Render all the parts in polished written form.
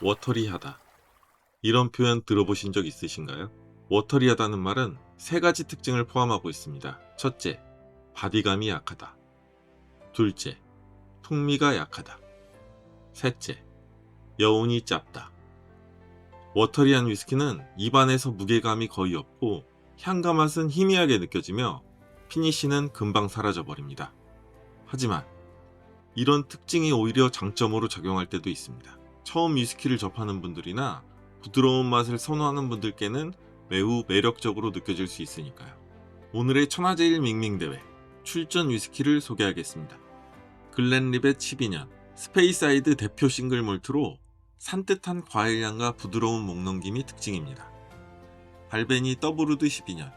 워터리하다. 이런 표현 들어보신 적 있으신가요? 워터리하다는 말은 세 가지 특징을 포함하고 있습니다. 첫째, 바디감이 약하다. 둘째, 풍미가 약하다. 셋째, 여운이 짧다. 워터리한 위스키는 입안에서 무게감이 거의 없고 향과 맛은 희미하게 느껴지며 피니쉬는 금방 사라져버립니다. 하지만 이런 특징이 오히려 장점으로 작용할 때도 있습니다. 처음 위스키를 접하는 분들이나 부드러운 맛을 선호하는 분들께는 매우 매력적으로 느껴질 수 있으니까요. 오늘의 천하제일 밍밍대회 출전 위스키를 소개하겠습니다. 글렌리벳 12년 스페이사이드 대표 싱글 몰트로 산뜻한 과일향과 부드러운 목넘김이 특징입니다. 발베니 더블우드 12년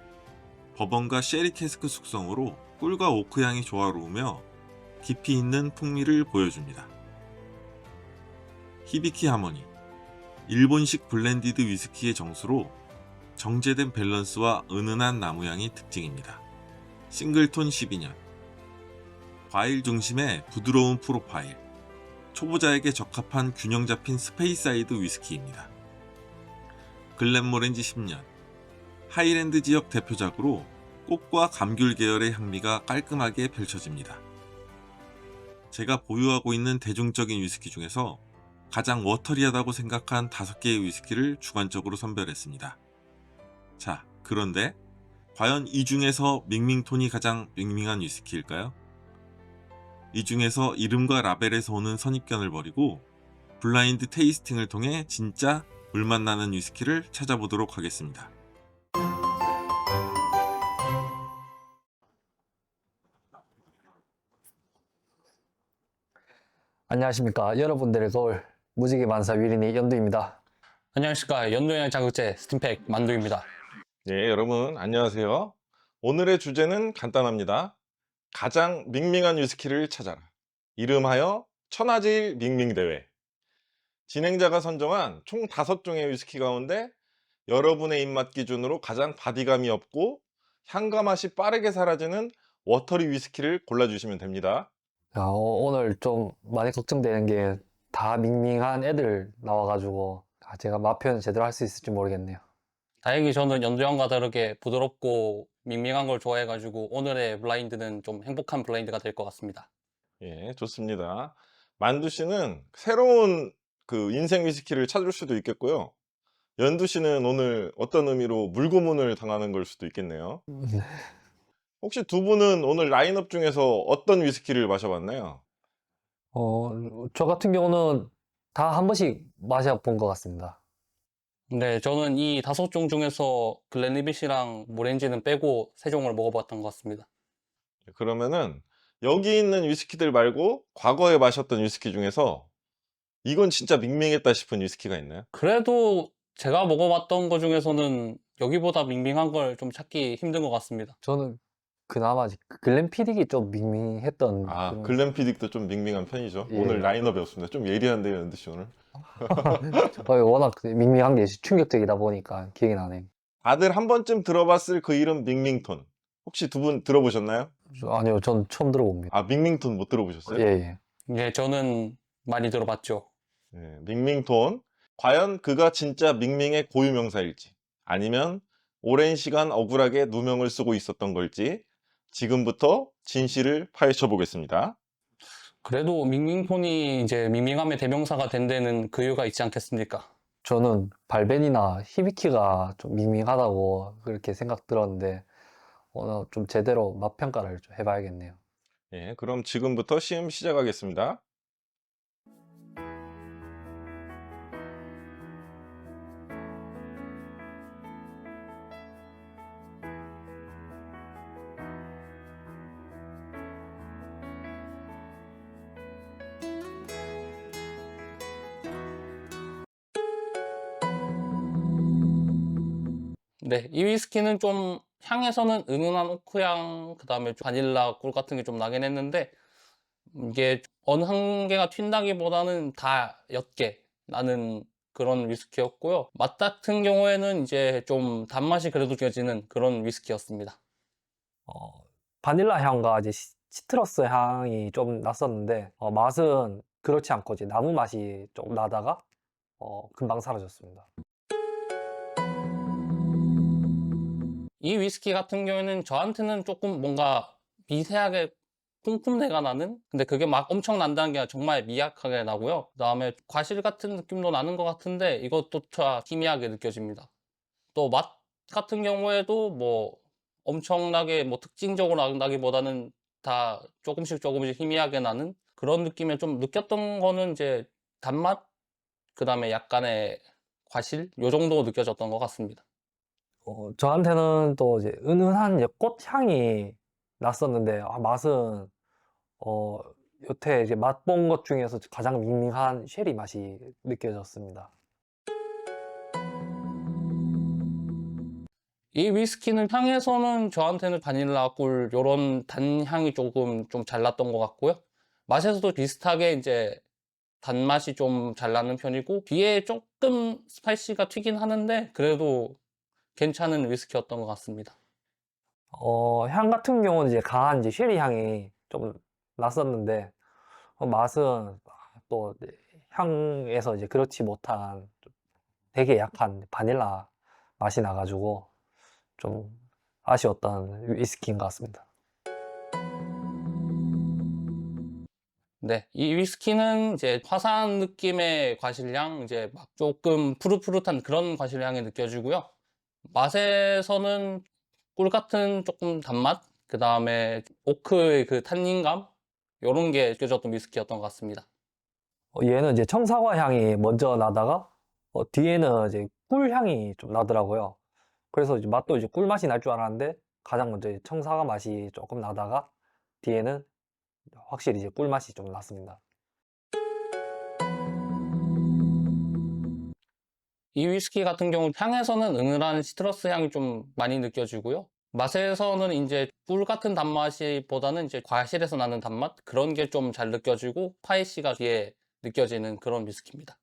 버번과 쉐리 캐스크 숙성으로 꿀과 오크향이 조화로우며 깊이 있는 풍미를 보여줍니다. 히비키 하모니 일본식 블렌디드 위스키의 정수로 정제된 밸런스와 은은한 나무향이 특징입니다. 싱글톤 12년 과일 중심의 부드러운 프로파일 초보자에게 적합한 균형 잡힌 스페이사이드 위스키입니다. 글렌모렌지 10년 하이랜드 지역 대표작으로 꽃과 감귤 계열의 향미가 깔끔하게 펼쳐집니다. 제가 보유하고 있는 대중적인 위스키 중에서 가장 워터리하다고 생각한 5개의 위스키를 주관적으로 선별했습니다. 자, 그런데 과연 이 중에서 밍밍톤이 가장 밍밍한 위스키일까요? 이 중에서 이름과 라벨에서 오는 선입견을 버리고 블라인드 테이스팅을 통해 진짜 물맛 나는 위스키를 찾아보도록 하겠습니다. 안녕하십니까. 여러분들의 거울 무지개 만사 위린이 연두입니다. 안녕하십니까. 연노형 자극제 스팀팩 만두입니다. 네, 여러분 안녕하세요. 오늘의 주제는 간단합니다. 가장 밍밍한 위스키를 찾아라. 이름하여 천하제일 밍밍대회. 진행자가 선정한 총 5종의 위스키 가운데 여러분의 입맛 기준으로 가장 바디감이 없고 향과 맛이 빠르게 사라지는 워터리 위스키를 골라주시면 됩니다. 오늘 좀 많이 걱정되는 게 다 밍밍한 애들 나와가지고 제가 맛 표현 제대로 할 수 있을지 모르겠네요. 다행히 저는 연두형과 다르게 부드럽고 밍밍한 걸 좋아해가지고 오늘의 블라인드는 좀 행복한 블라인드가 될 것 같습니다. 예, 좋습니다. 만두 씨는 새로운 인생 위스키를 찾을 수도 있겠고요. 연두 씨는 오늘 어떤 의미로 물고문을 당하는 걸 수도 있겠네요. 혹시 두 분은 오늘 라인업 중에서 어떤 위스키를 마셔봤나요? 저 같은 경우는 다 한 번씩 마셔본 것 같습니다. 네, 저는 이 5종 중에서 글렌리빗이랑 모렌지는 빼고 3종을 먹어봤던 것 같습니다. 그러면은 여기 있는 위스키들 말고 과거에 마셨던 위스키 중에서 이건 진짜 밍밍했다 싶은 위스키가 있나요? 그래도 제가 먹어봤던 것 중에서는 여기보다 밍밍한 걸 좀 찾기 힘든 것 같습니다. 저는 그나마 글렌피딕이 좀 밍밍했던 그런 글렌피딕도 좀 밍밍한 편이죠. 예. 오늘 라인업이 없습니다. 좀 예리한데요, 연두 씨 오늘. 워낙 밍밍한 게 충격적이다 보니까 기억이 나네요. 다들 한 번쯤 들어봤을 그 이름 밍밍톤. 혹시 두 분 들어보셨나요? 아니요, 전 처음 들어봅니다. 밍밍톤 못 들어보셨어요? 예. 네, 저는 많이 들어봤죠. 네, 밍밍톤. 과연 그가 진짜 밍밍의 고유명사일지 아니면 오랜 시간 억울하게 누명을 쓰고 있었던 걸지 지금부터 진실을 파헤쳐 보겠습니다. 그래도 밍밍톤이 이제 밍밍함의 대명사가 된 데는 그 이유가 있지 않겠습니까? 저는 발벤이나 히비키가 좀 밍밍하다고 그렇게 생각 들었는데 오늘 좀 제대로 맛 평가를 좀 해봐야겠네요. 예, 그럼 지금부터 시험 시작하겠습니다. 네, 이 위스키는 좀 향에서는 은은한 오크향, 그 다음에 바닐라 꿀 같은 게 좀 나긴 했는데 이게 어느 한 개가 튄다기보다는 다 옅게 나는 그런 위스키였고요. 맛 같은 경우에는 이제 좀 단맛이 그래도 느껴지는 그런 위스키였습니다. 바닐라 향과 이제 시트러스 향이 좀 났었는데 맛은 그렇지 않고 이제 나무 맛이 좀 나다가 금방 사라졌습니다. 이 위스키 같은 경우에는 저한테는 조금 뭔가 미세하게 쿰쿰내가 나는? 근데 그게 막 엄청 난다는 게 아니라 정말 미약하게 나고요. 그다음에 과실 같은 느낌도 나는 것 같은데 이것조차 희미하게 느껴집니다. 또 맛 같은 경우에도 뭐 엄청나게 뭐 특징적으로 난다기보다는 다 조금씩 희미하게 나는 그런 느낌을 좀 느꼈던 거는 이제 단맛, 그다음에 약간의 과실 요 정도 느껴졌던 것 같습니다. 저한테는 또 이제 은은한 이제 꽃향이 났었는데, 맛은, 어, 여태 이제 맛본 것 중에서 가장 밍밍한 쉐리 맛이 느껴졌습니다. 이 위스키는 향에서는 저한테는 바닐라 꿀 요런 단향이 조금 좀 잘 났던 것 같고요. 맛에서도 비슷하게 이제 단맛이 좀 잘 나는 편이고 뒤에 조금 스파이시가 튀긴 하는데 그래도 괜찮은 위스키였던 것 같습니다. 향 같은 경우는 이제 강한 이제 쉐리 향이 좀 났었는데, 맛은 또 이제 향에서 이제 그렇지 못한 좀 되게 약한 바닐라 맛이 나가지고 좀 아쉬웠던 위스키인 것 같습니다. 네, 이 위스키는 이제 화사한 느낌의 과실향, 이제 막 조금 푸릇푸릇한 그런 과실향이 느껴지고요. 맛에서는 꿀 같은 조금 단맛, 그 다음에 오크의 그 탄닌감, 요런 게 느껴졌던 위스키였던 것 같습니다. 얘는 이제 청사과 향이 먼저 나다가 뒤에는 이제 꿀 향이 좀 나더라고요. 그래서 이제 맛도 이제 꿀 맛이 날 줄 알았는데 가장 먼저 이제 청사과 맛이 조금 나다가 뒤에는 확실히 이제 꿀 맛이 좀 났습니다. 이 위스키 같은 경우 향에서는 은은한 시트러스 향이 좀 많이 느껴지고요. 맛에서는 이제 꿀 같은 단맛이 보다는 이제 과실에서 나는 단맛 그런 게 좀 잘 느껴지고 스파이시가 뒤에 느껴지는 그런 위스키입니다.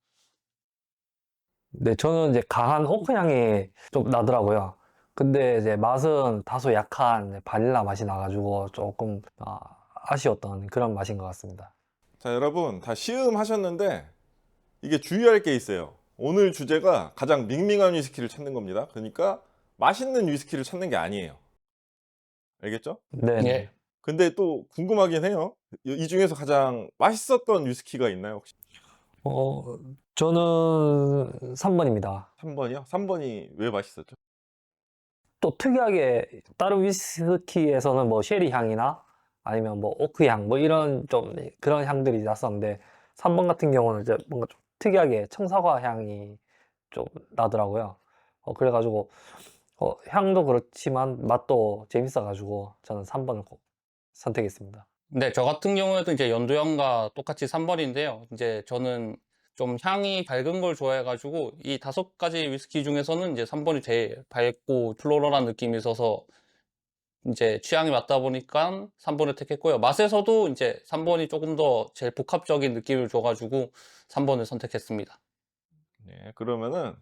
네, 저는 이제 강한 오크 향이 좀 나더라고요. 근데 이제 맛은 다소 약한 바닐라 맛이 나가지고 조금 아쉬웠던 그런 맛인 것 같습니다. 자, 여러분 다 시음하셨는데 이게 주의할 게 있어요. 오늘 주제가 가장 밍밍한 위스키를 찾는 겁니다. 그러니까 맛있는 위스키를 찾는 게 아니에요. 알겠죠? 네, 예. 근데 또 궁금하긴 해요. 이 중에서 가장 맛있었던 위스키가 있나요, 혹시? 저는 3번입니다. 3번이요? 3번이 왜 맛있었죠? 또 특이하게 다른 위스키에서는 뭐 쉐리 향이나 아니면 뭐 오크 향 뭐 이런 좀 그런 향들이 났었는데 3번 같은 경우는 이제 뭔가 좀 특이하게 청사과 향이 좀 나더라고요. 그래가지고 향도 그렇지만 맛도 재밌어가지고 저는 3번을 꼭 선택했습니다. 네, 저 같은 경우에도 이제 연두향과 똑같이 3번인데요. 이제 저는 좀 향이 밝은 걸 좋아해가지고 이 5가지 위스키 중에서는 이제 3번이 제일 밝고 플로럴한 느낌이 있어서 이제 취향이 맞다 보니까 3번을 택했고요. 맛에서도 이제 3번이 조금 더 제일 복합적인 느낌을 줘가지고 3번을 선택했습니다. 네, 그러면은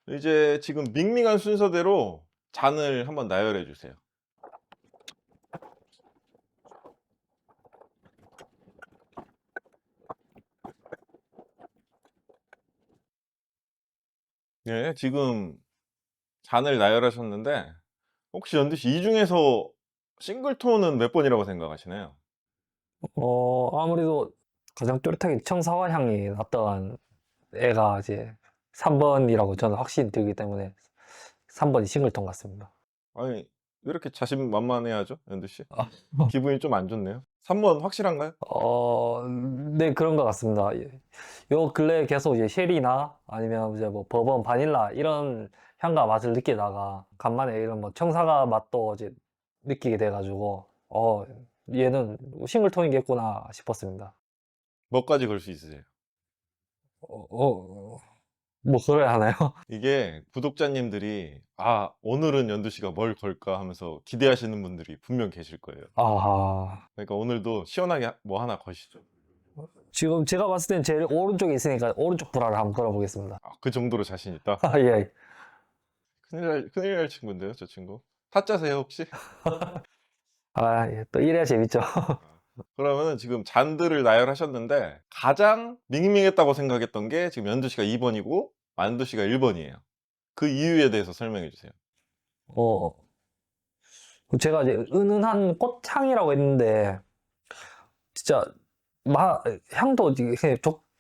이제 지금 밍밍한 순서대로 잔을 한번 나열해 주세요. 네, 지금 잔을 나열하셨는데 혹시 연두 씨 이 중에서 싱글톤은 몇 번이라고 생각하시나요? 아무래도 가장 또렷하게 청사과 향이 났던 애가 이제 3번이라고 저는 확신이 들기 때문에 3번이 싱글톤 같습니다. 아니, 왜 이렇게 자신만만해하죠, 연두 씨? 아. 기분이 좀 안 좋네요. 3번 확실한가요? 네, 그런 것 같습니다. 요 근래 계속 이제 쉐리나 아니면 이제 뭐 버번, 바닐라 이런 향과 맛을 느끼다가 간만에 이런 뭐 청사과 맛도 이제 느끼게 돼가지고 얘는 싱글톤이겠구나 싶었습니다. 뭐까지 걸 수 있으세요? 뭐 그래야 하나요? 이게 구독자님들이 오늘은 연두 씨가 뭘 걸까 하면서 기대하시는 분들이 분명 계실 거예요. 아, 그러니까 오늘도 시원하게 뭐 하나 거시죠. 지금 제가 봤을 땐 제일 오른쪽에 있으니까 오른쪽 불화를 한번 걸어보겠습니다. 그 정도로 자신 있다? 예. 큰일 날 친구인데요, 저 친구. 타짜세요, 혹시? 예, 또 이래야 재밌죠. 그러면은 지금 잔들을 나열하셨는데 가장 밍밍했다고 생각했던 게 지금 연두 씨가 2번이고 만두 씨가 1번이에요. 그 이유에 대해서 설명해 주세요. 어, 제가 이제 은은한 꽃향이라고 했는데, 진짜, 향도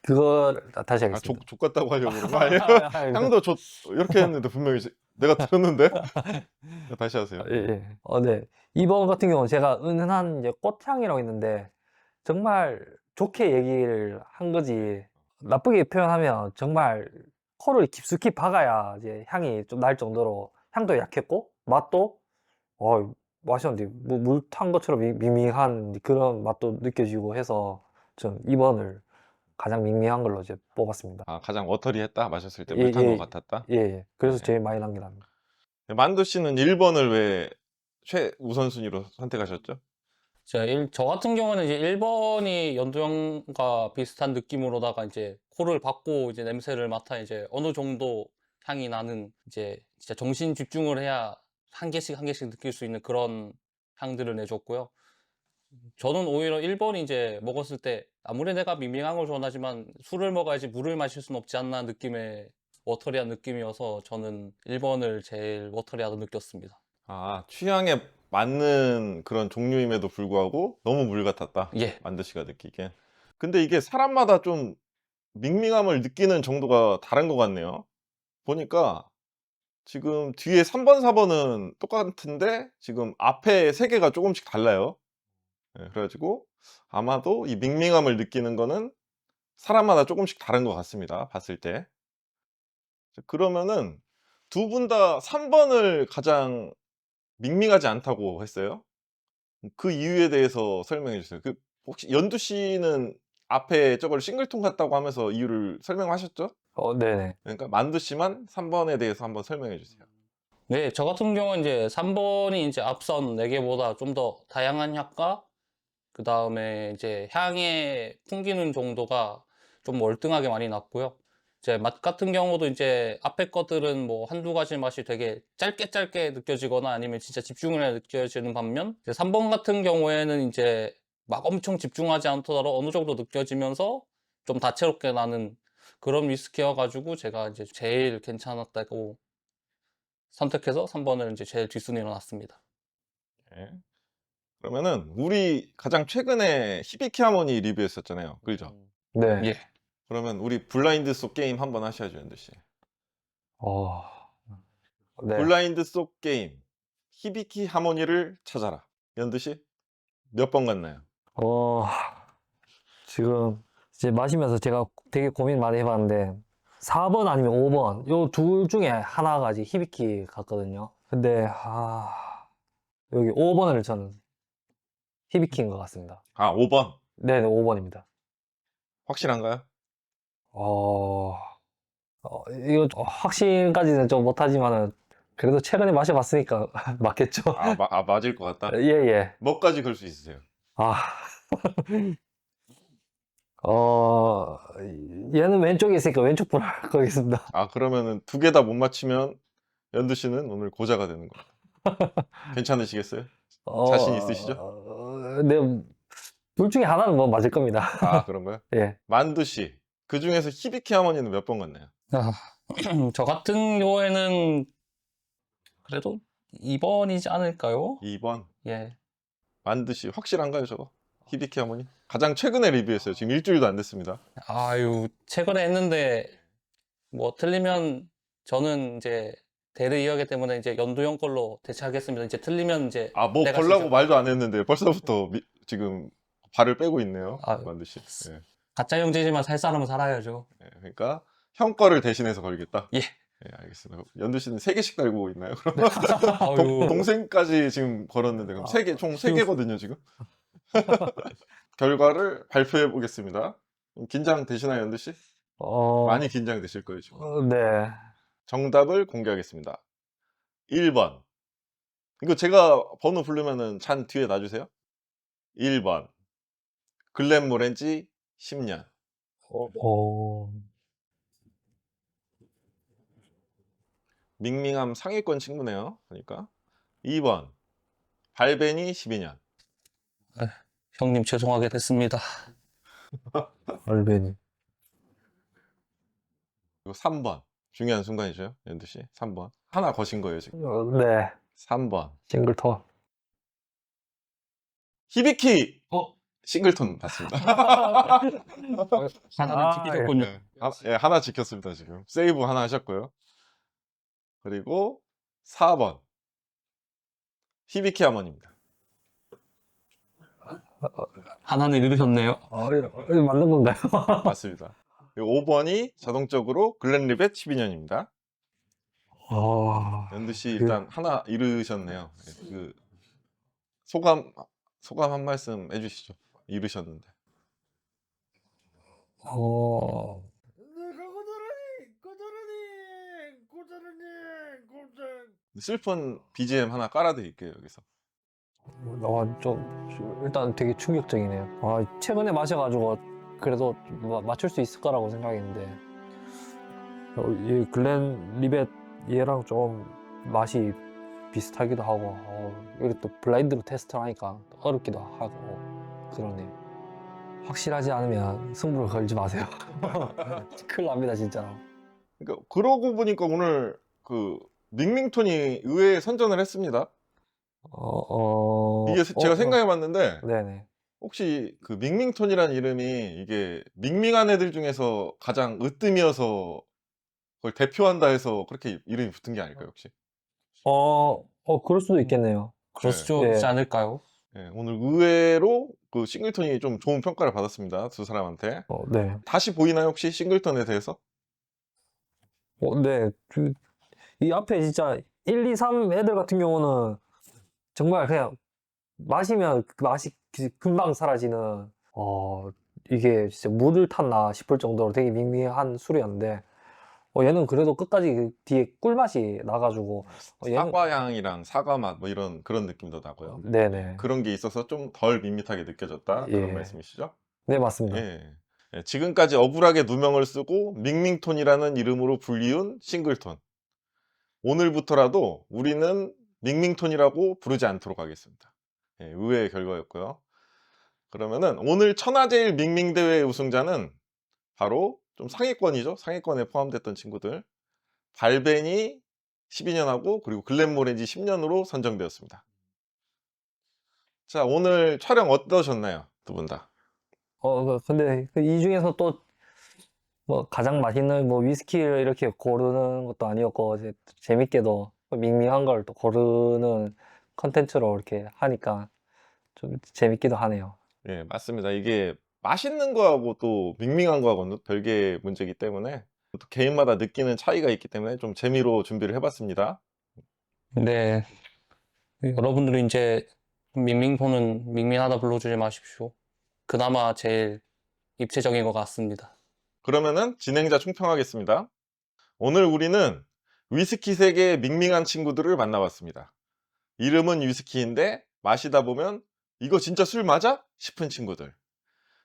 그거, 다시 아, 하겠습니다. 족 같다고 하려고 그런 거 아니에요? 아니, 향도 이렇게 했는데 분명히 내가 들었는데? 다시 하세요. 예, 예. 네. 이번 같은 경우는 제가 은은한 이제 꽃향이라고 했는데, 정말 좋게 얘기를 한 거지. 나쁘게 표현하면 정말 코를 깊숙이 박아야 이제 향이 좀 날 정도로 향도 약했고, 맛도, 마셨는데, 뭐 물 탄 것처럼 밍밍한 그런 맛도 느껴지고 해서, 전 2번을 가장 밍밍한 걸로 이제 뽑았습니다. 아, 가장 워터리했다? 마셨을 때 예, 물 탄 것 예, 같았다? 예, 예. 그래서 네. 제일 많이 남게 납니다. 만두 씨는 1번을 왜 최우선순위로 선택하셨죠? 저 같은 경우는 이제 1번이 연두형과 비슷한 느낌으로다가 이제 코를 박고 이제 냄새를 맡아 이제 어느 정도 향이 나는 이제 진짜 정신 집중을 해야 한 개씩 한 개씩 느낄 수 있는 그런 향들을 내줬고요. 저는 오히려 1번이 이제 먹었을 때 아무리 내가 밍밍한 걸 좋아하지만 술을 먹어야지 물을 마실 수는 없지 않나 느낌의 워터리한 느낌이어서 저는 1번을 제일 워터리하다 느꼈습니다. 아, 취향에 맞는 그런 종류임에도 불구하고 너무 물 같았다. 예. 만두 씨가 느끼기엔. 근데 이게 사람마다 좀 밍밍함을 느끼는 정도가 다른 것 같네요. 보니까 지금 뒤에 3번, 4번은 똑같은데 지금 앞에 3개가 조금씩 달라요. 예, 그래가지고 아마도 이 밍밍함을 느끼는 거는 사람마다 조금씩 다른 것 같습니다. 봤을 때. 그러면은 두 분 다 3번을 가장 밍밍하지 않다고 했어요. 그 이유에 대해서 설명해 주세요. 혹시 연두 씨는 앞에 저걸 싱글톤 같다고 하면서 이유를 설명하셨죠? 네네. 그러니까 만두 씨만 3번에 대해서 한번 설명해 주세요. 네, 저 같은 경우는 이제 3번이 이제 앞선 4개보다 좀 더 다양한 향과 그 다음에 이제 향의 풍기는 정도가 좀 월등하게 많이 났고요. 이제 맛 같은 경우도 이제 앞에 것들은 뭐 한두 가지 맛이 되게 짧게 느껴지거나 아니면 진짜 집중을 해야 느껴지는 반면 이제 3번 같은 경우에는 이제 막 엄청 집중하지 않더라도 어느 정도 느껴지면서 좀 다채롭게 나는 그런 위스키여가지고 제가 이제 제일 괜찮았다고 선택해서 3번을 이제 제일 뒷순위로 놨습니다. 네. 그러면은 우리 가장 최근에 히비키 하모니 리뷰했었잖아요. 그죠? 네. 예. 그러면 우리 블라인드 속 게임 한번 하셔야죠, 연두 씨. 어, 네. 블라인드 속 게임 히비키 하모니를 찾아라. 연두 씨 몇 번 갔나요? 어, 지금 이제 마시면서 제가 되게 고민 많이 해봤는데 4번 아니면 5번 요 둘 중에 하나가 이제 히비키 같거든요. 근데 여기 5번을 저는 히비키인 것 같습니다. 아, 5번. 네, 5번입니다. 확실한가요? 이거 확신까지는 좀 못하지만은 그래도 최근에 마셔봤으니까 맞겠죠? 맞을 것 같다. 예, 예. 뭐까지 걸 수 있으세요? 아, 어, 얘는 왼쪽에 있으니까 왼쪽 분할 거겠습니다. 아, 그러면은 2개 다 못 맞히면 연두 씨는 오늘 고자가 되는 겁니다. 괜찮으시겠어요? 자신 있으시죠? 네, 둘 중에 하나는 뭐 맞을 겁니다. 아, 그런가요? 예. 만두 씨. 그 중에서 히비키 하모니는 몇 번 갔나요? 아, 저 같은 경우에는 그래도 2번이지 않을까요? 2번. 예. 만두 씨 확실한가요, 저거? 히비키 하모니? 가장 최근에 리뷰했어요. 지금 일주일도 안 됐습니다. 아유, 최근에 했는데 뭐 틀리면 저는 이제 대를 이어하기 때문에 이제 연두형 걸로 대체하겠습니다. 이제 틀리면 이제 아, 뭐 내가 걸라고 진짜 말도 안 했는데 벌써부터 지금 발을 빼고 있네요. 아, 만두 씨. 예. 가짜 형제지만 살 사람은 살아야죠. 예, 그러니까 형 거를 대신해서 걸겠다. 예. 예, 알겠습니다. 연두 씨는 3개씩 달고 있나요? 그럼 아유, 동생까지 지금 걸었는데 그럼 3개, 총 3개거든요, 지금. 결과를 발표해 보겠습니다. 긴장되시나요, 연두 씨? 많이 긴장되실 거예요, 지금. 네. 정답을 공개하겠습니다. 1번. 이거 제가 번호 부르면은 잔 뒤에 놔주세요. 1번. 글렌모렌지 10년. 밍밍함 상위권 친구네요. 그러니까. 2번. 발베니 12년. 형님 죄송하게 됐습니다. 얼베니. 그리고 3번. 중요한 순간이죠. 연두 씨. 3번. 하나 거신 거예요, 지금. 네, 3번. 싱글톤. 히비키 어? 싱글톤 맞습니다. 하나는 아, 지키셨군요. 하나 지켰습니다, 지금. 세이브 하나 하셨고요. 그리고 4번. 히비키 하모니입니다. 하나는 잃으셨네요. 이거 맞는 건가요? 맞습니다. 그리고 5번이 자동적으로 글렌립의 12년입니다. 연두 씨 일단 하나 잃으셨네요. 그 소감 한 말씀 해주시죠. 잃으셨는데. 슬픈 BGM 하나 깔아드릴게요, 여기서. 일단 되게 충격적이네요. 최근에 마셔가지고 그래도 맞출 수 있을 거라고 생각했는데 이 글렌 리벳 얘랑 좀 맛이 비슷하기도 하고 이게 또 블라인드로 테스트를 하니까 어렵기도 하고 그러네요. 확실하지 않으면 승부를 걸지 마세요. 큰일 납니다 진짜로. 그러니까 그러고 보니까 오늘 그 밍밍톤이 의외에 선전을 했습니다. 이게 제가 생각해봤는데 네네. 혹시 그 밍밍톤이라는 이름이 이게 밍밍한 애들 중에서 가장 으뜸이어서 그걸 대표한다 해서 그렇게 이름이 붙은 게 아닐까요, 혹시? 그럴 수도 있겠네요. 그럴 수 네. 있지 않을까요? 네, 오늘 의외로 그 싱글톤이 좀 좋은 평가를 받았습니다, 두 사람한테. 네. 다시 보이나요, 혹시 싱글톤에 대해서? 네. 이 앞에 진짜 1, 2, 3 애들 같은 경우는 정말 그냥 마시면 그 맛이 금방 사라지는 이게 진짜 물을 탔나 싶을 정도로 되게 밍밍한 술이었는데 얘는 그래도 끝까지 그 뒤에 꿀맛이 나가지고 얘는 사과향이랑 사과맛 뭐 이런 그런 느낌도 나고요. 네네. 그런 게 있어서 좀 덜 밋밋하게 느껴졌다, 그런 예. 말씀이시죠? 네 맞습니다. 예. 예, 지금까지 억울하게 누명을 쓰고 밍밍톤이라는 이름으로 불리운 싱글톤. 오늘부터라도 우리는 밍밍톤이라고 부르지 않도록 하겠습니다. 예, 의외의 결과였고요. 그러면은 오늘 천하제일 밍밍대회 우승자는 바로 좀 상위권이죠. 상위권에 포함됐던 친구들. 발베니 12년하고 그리고 글렌모렌지 10년으로 선정되었습니다. 자, 오늘 촬영 어떠셨나요? 두 분 다. 근데 이 중에서 또 뭐 가장 맛있는 뭐 위스키를 이렇게 고르는 것도 아니었고 이제 재밌게도 밍밍한 걸 또 고르는 컨텐츠로 이렇게 하니까 좀 재밌기도 하네요. 예, 맞습니다. 이게 맛있는 거하고 또 밍밍한 거하고는 별개의 문제이기 때문에 또 개인마다 느끼는 차이가 있기 때문에 좀 재미로 준비를 해봤습니다. 네. 여러분들이 이제 밍밍톤은 밍밍하다 불러주지 마십시오. 그나마 제일 입체적인 것 같습니다. 그러면은 진행자 총평하겠습니다. 오늘 우리는 위스키 세계의 밍밍한 친구들을 만나봤습니다. 이름은 위스키인데 마시다 보면 이거 진짜 술 맞아? 싶은 친구들.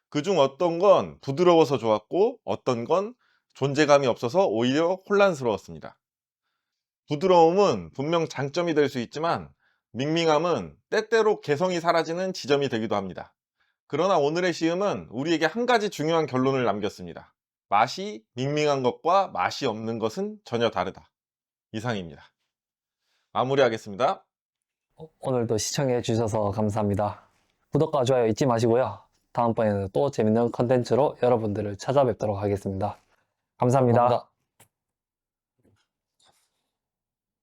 그중 어떤 건 부드러워서 좋았고 어떤 건 존재감이 없어서 오히려 혼란스러웠습니다. 부드러움은 분명 장점이 될 수 있지만 밍밍함은 때때로 개성이 사라지는 지점이 되기도 합니다. 그러나 오늘의 시음은 우리에게 한 가지 중요한 결론을 남겼습니다. 맛이 밍밍한 것과 맛이 없는 것은 전혀 다르다. 이상입니다. 마무리하겠습니다. 오늘도 시청해 주셔서 감사합니다. 구독과 좋아요 잊지 마시고요. 다음번에는 또 재밌는 컨텐츠로 여러분들을 찾아뵙도록 하겠습니다. 감사합니다. 감사합니다.